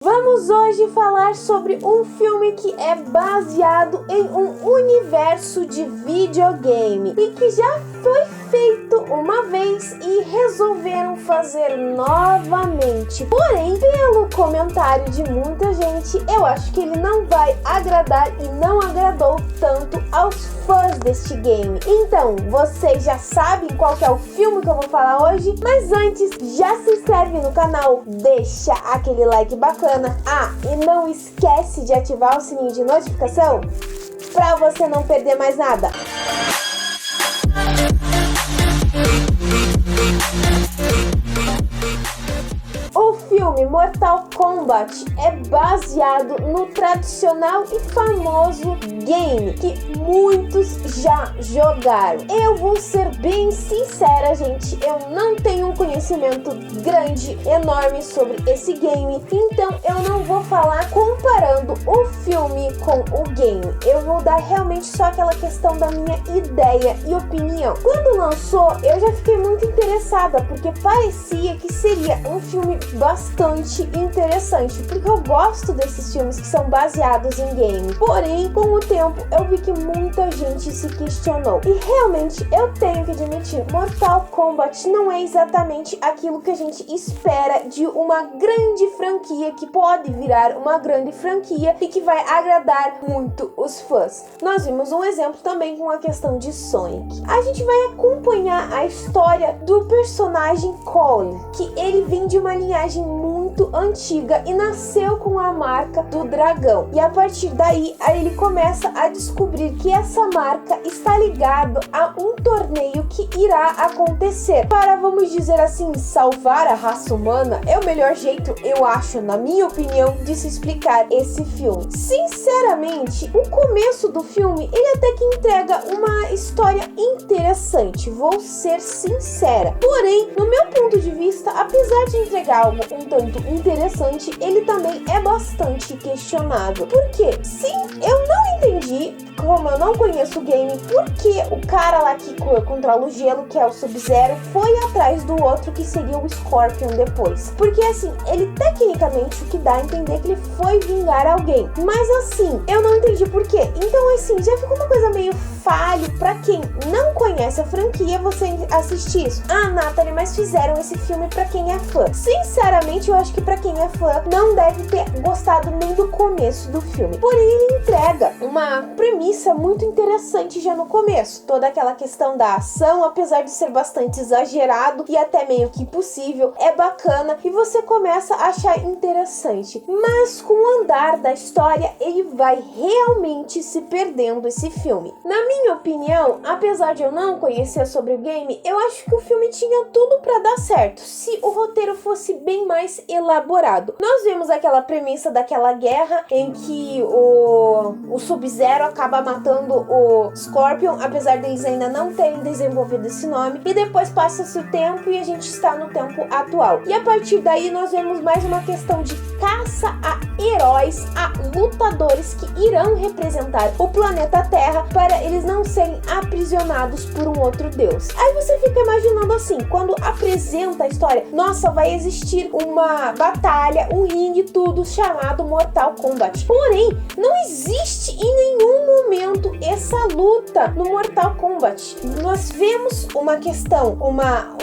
Vamos hoje falar sobre um filme que é baseado em um universo de videogame e que já foi feito uma vez e resolveram fazer novamente. Porém, pelo comentário de muita gente, eu acho que ele não vai agradar e não agradou tanto aos fãs deste game. Então, vocês já sabem qual que é o filme que eu vou falar hoje, mas antes, já se inscreve no canal, deixa aquele like bacana. Ah, e não esquece de ativar o sininho de notificação para você não perder mais nada. O filme Mortal Kombat é baseado no tradicional e famoso game que muitos já jogaram. Eu vou ser bem sincera, gente, eu não tenho um conhecimento grande, enorme sobre esse game, então eu não vou falar comparando o filme com o game. Eu vou dar realmente só aquela questão da minha ideia e opinião. Quando lançou, eu já fiquei muito interessada, porque parecia que seria um filme bastante interessante, porque eu gosto desses filmes que são baseados em game. Porém, com o tempo, eu vi que muita gente se questionou. E realmente, eu tenho que admitir, Mortal Kombat não é exatamente aquilo que a gente espera de uma grande franquia, que pode virar uma grande franquia e que vai agradar muito os fãs. Nós vimos um exemplo também com a questão de Sonic. A gente vai acompanhar a história do personagem Cole, que ele vem de uma linhagem muito antiga e nasceu com a marca do dragão. E a partir daí, ele começa a descobrir que essa marca está ligada a um torneio que irá acontecer para, vamos dizer assim, salvar a raça humana. É o melhor jeito, eu acho, na minha opinião, de se explicar esse filme. Sinceramente, o começo do filme, ele até que entrega uma história interessante, vou ser sincera. Porém, no meu ponto de vista, apesar de entregar algo um tanto interessante, ele também é bastante questionável. Por quê? Sim, eu não entendi, como eu não conheço o game, por que o cara lá que controla o gelo, que é o Sub-Zero, foi atrás do outro que seria o Scorpion depois. Porque assim, ele tecnicamente, o que dá a entender que ele foi vingar alguém. Mas assim, eu não entendi por quê. Então assim, já ficou uma coisa meio falho pra quem não conhece a franquia você assistir isso. Ah, Nathalie, mas fizeram esse filme pra quem é fã. Sinceramente, eu acho que pra quem é fã não deve ter gostado nem do começo do filme. Porém, ele entrega uma premissa muito interessante já no começo. Toda aquela questão da ação, apesar de ser bastante exagerado e até meio que impossível, é bacana e você começa a achar interessante. Mas com o andar da história, ele vai realmente se perdendo esse filme. Na minha opinião, apesar de eu não conhecer sobre o game, eu acho que o filme tinha tudo pra dar certo, se o roteiro fosse bem mais elaborado. Nós vimos aquela premissa daquela guerra em que o Sub-Zero acaba matando o Scorpion, apesar deles ainda não terem desenvolvido esse nome, e depois passa-se o tempo e a gente está no tempo atual. E a partir daí nós vemos mais uma questão de caça a heróis, a lutadores que irão representar o planeta Terra para eles não serem aprisionados por um outro deus. Aí você fica imaginando assim, quando apresenta a história, nossa, vai existir uma batalha, um ringue, tudo chamado Mortal Kombat. Porém, não existe em nenhum momento essa luta no Mortal Kombat. Nós vemos uma questão,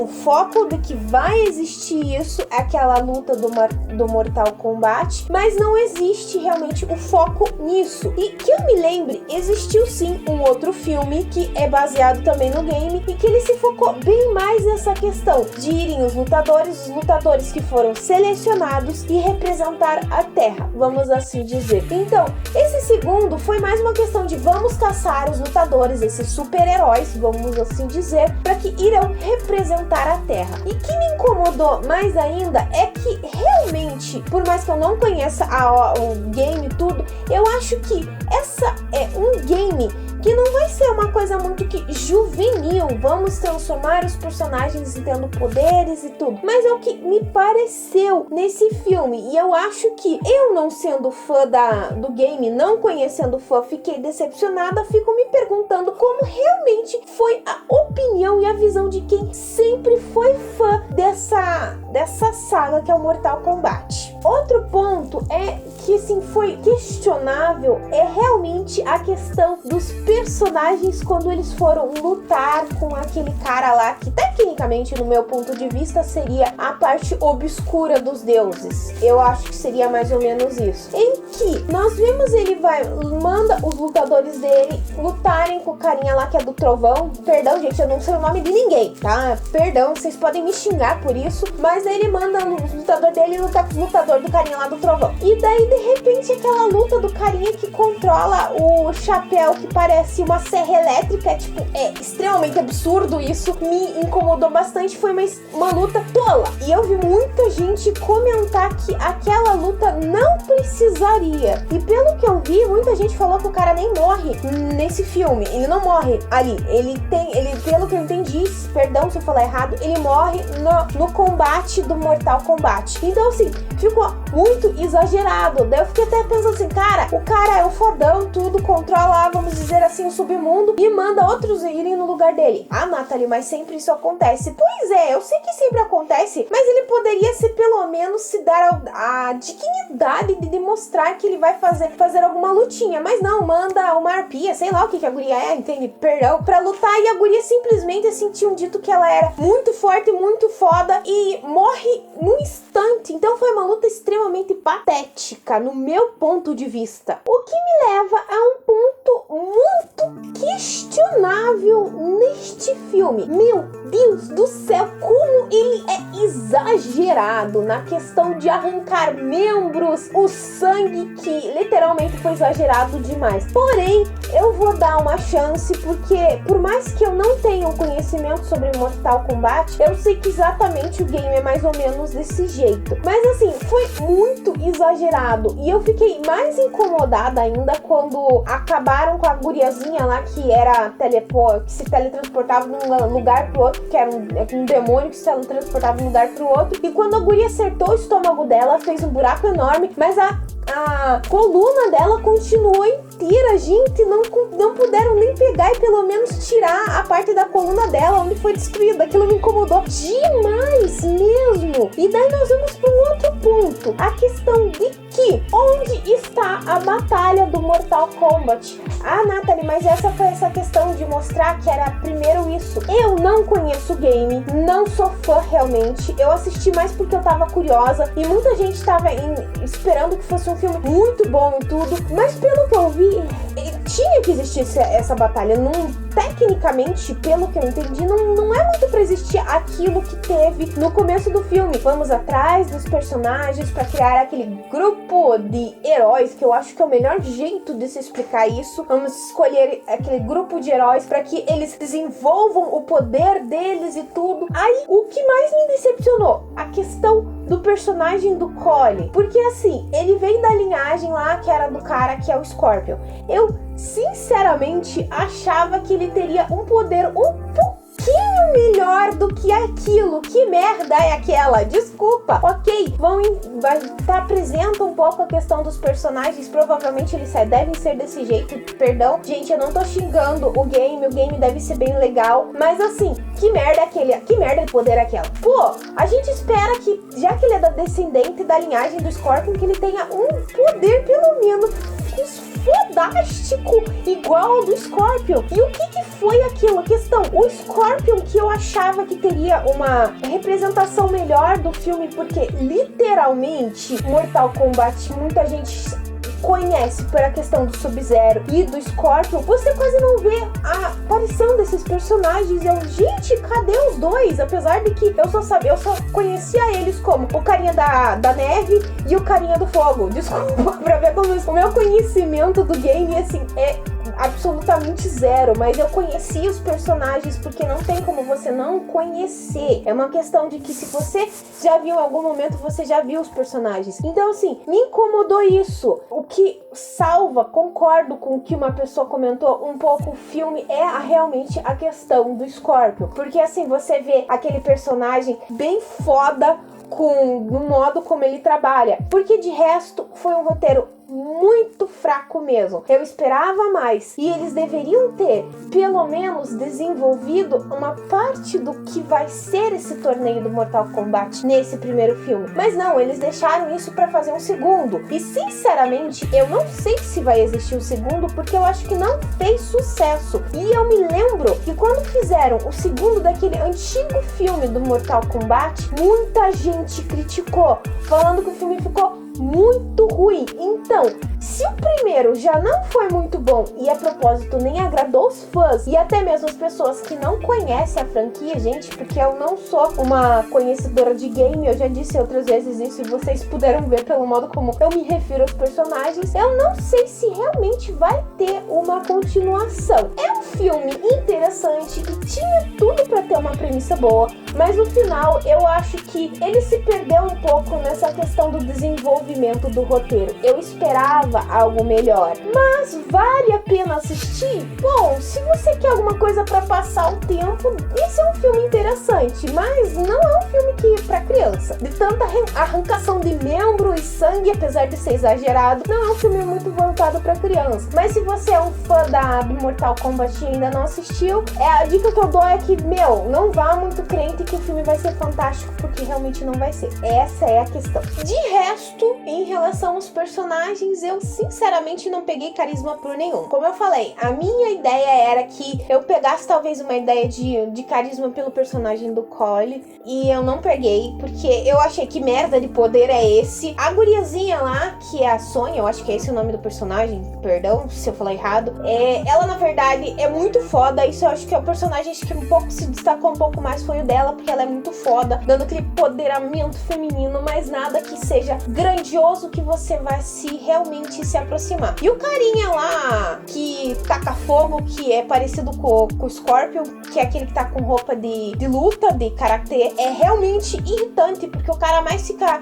um foco de que vai existir isso, aquela luta do Mortal Kombat, mas não existe realmente o foco nisso. E que eu me lembre, existiu sim um outro filme que é baseado também no game e que ele se focou bem mais nessa questão de irem os lutadores que foram selecionados e representar a Terra, vamos assim dizer. Então, esse segundo foi mais uma questão de vamos caçar os lutadores, esses super-heróis, vamos assim dizer, para que irão representar a Terra. E que me incomodou mais ainda é que realmente, por mais que eu não conheça o game e tudo, eu acho que essa é um game que não vai ser uma coisa muito que juvenil, vamos transformar os personagens tendo poderes e tudo, mas é o que me pareceu nesse filme. E eu acho que eu, não sendo fã do game, não conhecendo o fã, fiquei decepcionada. Fico me perguntando como realmente foi a opinião e a visão de quem sempre foi fã dessa saga que é o Mortal Kombat. Outro ponto é que, assim, foi questionável é realmente a questão dos personagens quando eles foram lutar com aquele cara lá, que tecnicamente, no meu ponto de vista, seria a parte obscura dos deuses. Eu acho que seria mais ou menos isso. Em que nós vemos ele manda os lutadores dele lutarem com o carinha lá que é do trovão. Perdão, gente, eu não sei o nome de ninguém, tá? Perdão, vocês podem me xingar por isso, mas ele manda o lutador dele lutar com o lutador do carinha lá do trovão. E daí, de repente, aquela luta do carinha que controla o chapéu que parece uma serra elétrica, é extremamente absurdo isso, me incomodou bastante, foi uma luta tola. E eu vi muita gente comentar que aquela luta não precisaria. E pelo que eu vi, muita gente falou que o cara nem morre nesse filme. Ele não morre ali. Ele, pelo que eu entendi, perdão se eu falar errado, ele morre no combate do Mortal Kombat. Então, assim, ficou muito exagerado. Daí eu fiquei até pensando assim, cara, o cara é o fodão, tudo, controla, vamos dizer assim, o submundo e manda outros irem no lugar dele. Ah, Nathalie, mas sempre isso acontece. Pois é, eu sei que sempre acontece, mas ele poderia pelo menos se dar a dignidade de demonstrar que ele vai fazer alguma lutinha, mas não, manda uma arpia, sei lá o que a guria é, entende? Perdão, pra lutar, e a guria simplesmente, assim, tinham dito que ela era muito forte, muito foda e morre no instante. Então foi uma luta extremamente patética, no meu ponto de vista. O que me leva a um ponto muito questionável neste filme. Meu Deus do céu, como ele é exagerado na questão de arrancar membros, o sangue, que literalmente foi exagerado demais. Porém, eu vou dar uma chance, porque por mais que eu não tenha um conhecimento sobre Mortal Kombat, eu sei que exatamente o game é mais ou menos desse jeito. Mas assim, foi muito exagerado, e eu fiquei mais incomodada ainda quando acabaram com a guriazinha lá que era que se teletransportava de um lugar pro outro, que era um demônio que se teletransportava de um lugar pro outro, e quando a guria acertou o estômago dela, fez um buraco enorme, mas a coluna dela continuou inteira. Gente, não puderam nem pegar e pelo menos tirar a parte da coluna dela onde foi destruída. Aquilo me incomodou demais mesmo. E daí nós vamos para um outro ponto, a questão de que onde está a batalha do Mortal Kombat? Ah, Nathalie, mas essa foi essa questão de mostrar que era primeiro isso. Eu não conheço o game, não sou fã realmente, eu assisti mais porque eu tava curiosa e muita gente tava esperando que fosse um filme muito bom e tudo, mas pelo que eu vi, tinha que existir essa batalha. Tecnicamente, pelo que eu entendi, não é muito pra existir aquilo que teve no começo do filme. Vamos atrás dos personagens pra criar aquele grupo de heróis, que eu acho que é o melhor jeito de se explicar isso. Vamos escolher aquele grupo de heróis pra que eles desenvolvam o poder deles e tudo. Aí, o que mais me decepcionou? A questão do personagem do Cole. Porque assim, ele vem da linhagem lá que era do cara que é o Scorpion. Eu, sinceramente, achava que ele teria um poder um pouquinho melhor do que aquilo. Que merda é aquela? Desculpa. Ok, apresenta um pouco a questão dos personagens. Provavelmente eles devem ser desse jeito. Perdão, gente, eu não tô xingando o game deve ser bem legal. Mas assim, que merda de poder é aquela? Pô, a gente espera que, já que ele é descendente da linhagem do Scorpion, que ele tenha um poder pelo menos fodástico igual ao do Scorpion. E o que foi aquilo? A questão, o Scorpion, que eu achava que teria uma representação melhor do filme, porque literalmente Mortal Kombat muita gente conhece pela questão do Sub-Zero e do Scorpion, você quase não vê a aparição desses personagens. Gente, cadê os dois? Apesar de que eu só conhecia eles como o carinha da neve e o carinha do fogo. Desculpa, pra ver como o meu conhecimento do game, assim, é absolutamente zero, mas eu conheci os personagens porque não tem como você não conhecer. É uma questão de que se você já viu em algum momento, você já viu os personagens. Então, assim, me incomodou isso. O que salva, concordo com o que uma pessoa comentou um pouco o filme, é realmente a questão do Scorpion. Porque, assim, você vê aquele personagem bem foda no modo como ele trabalha. Porque, de resto, foi um roteiro muito fraco mesmo. Eu esperava mais. E eles deveriam ter, pelo menos, desenvolvido uma parte do que vai ser esse torneio do Mortal Kombat nesse primeiro filme. Mas não, eles deixaram isso pra fazer um segundo. E, sinceramente, eu não sei se vai existir um segundo, porque eu acho que não fez sucesso. E eu me lembro que quando fizeram o segundo daquele antigo filme do Mortal Kombat, muita gente criticou, falando que o filme ficou muito ruim. Então, se o primeiro já não foi muito bom e a propósito nem agradou os fãs e até mesmo as pessoas que não conhecem a franquia, gente, porque eu não sou uma conhecedora de game, eu já disse outras vezes isso e vocês puderam ver pelo modo como eu me refiro aos personagens, eu não sei se realmente vai ter uma continuação. É um filme interessante e tinha tudo pra ter uma premissa boa, mas no final eu acho que ele se perdeu um pouco nessa questão do desenvolvimento do roteiro. Eu esperava algo melhor, mas vale a pena assistir? Bom, se você quer alguma coisa pra passar o tempo, esse é um filme interessante, mas não é um filme que pra criança. De tanta arrancação de membro e sangue, apesar de ser exagerado, não é um filme muito voltado pra criança. Mas se você é um fã do Mortal Kombat e ainda não assistiu, a dica que eu dou é que, não vá muito crente que o filme vai ser fantástico, porque realmente não vai ser. Essa é a questão. De resto, em relação aos personagens, eu sinceramente não peguei carisma por nenhum. Como eu falei, a minha ideia era que eu pegasse talvez uma ideia de carisma pelo personagem do Cole, e eu não peguei, porque eu achei que merda de poder é esse. A guriazinha lá, que é a Sonya, eu acho que é esse o nome do personagem, perdão se eu falar errado, ela na verdade é muito foda. Isso eu acho que é o personagem que um pouco se destacou um pouco mais foi o dela, porque ela é muito foda, dando aquele empoderamento feminino, mas nada que seja grandioso que você vai realmente se aproximar. E o carinha lá que taca fogo, que é parecido com o Scorpion, que é aquele que tá com roupa de luta, de karatê, é realmente irritante, porque o cara mais fica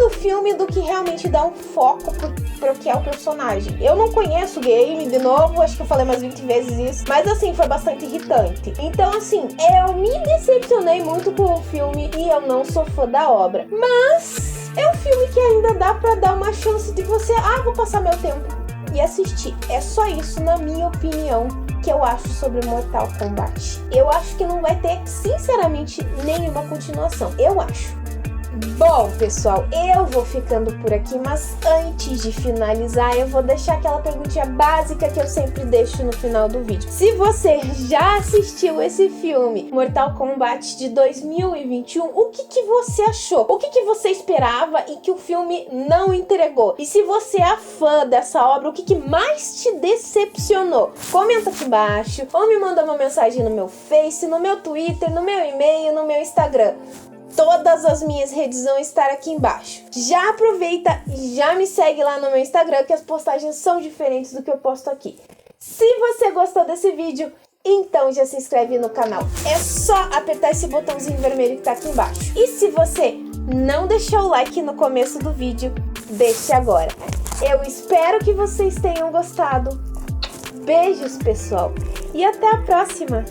no filme do que realmente dá um foco pro que é o personagem. Eu não conheço o game, de novo, acho que eu falei umas 20 vezes isso, mas assim, foi bastante irritante. Então assim, eu me decepcionei muito com o filme e eu não sou fã da obra. Mas é um filme que ainda dá pra dar uma chance de você, vou passar meu tempo e assistir. É só isso, na minha opinião, que eu acho sobre Mortal Kombat. Eu acho que não vai ter, sinceramente, nenhuma continuação. Eu acho. Bom, pessoal, eu vou ficando por aqui, mas antes de finalizar, eu vou deixar aquela perguntinha básica que eu sempre deixo no final do vídeo. Se você já assistiu esse filme, Mortal Kombat de 2021, o que você achou? O que você esperava e que o filme não entregou? E se você é fã dessa obra, o que mais te decepcionou? Comenta aqui embaixo, ou me manda uma mensagem no meu Face, no meu Twitter, no meu e-mail, no meu Instagram. Todas as minhas redes vão estar aqui embaixo. Já aproveita e já me segue lá no meu Instagram, que as postagens são diferentes do que eu posto aqui. Se você gostou desse vídeo, então já se inscreve no canal. É só apertar esse botãozinho vermelho que tá aqui embaixo. E se você não deixou o like no começo do vídeo, deixe agora. Eu espero que vocês tenham gostado. Beijos, pessoal, e até a próxima!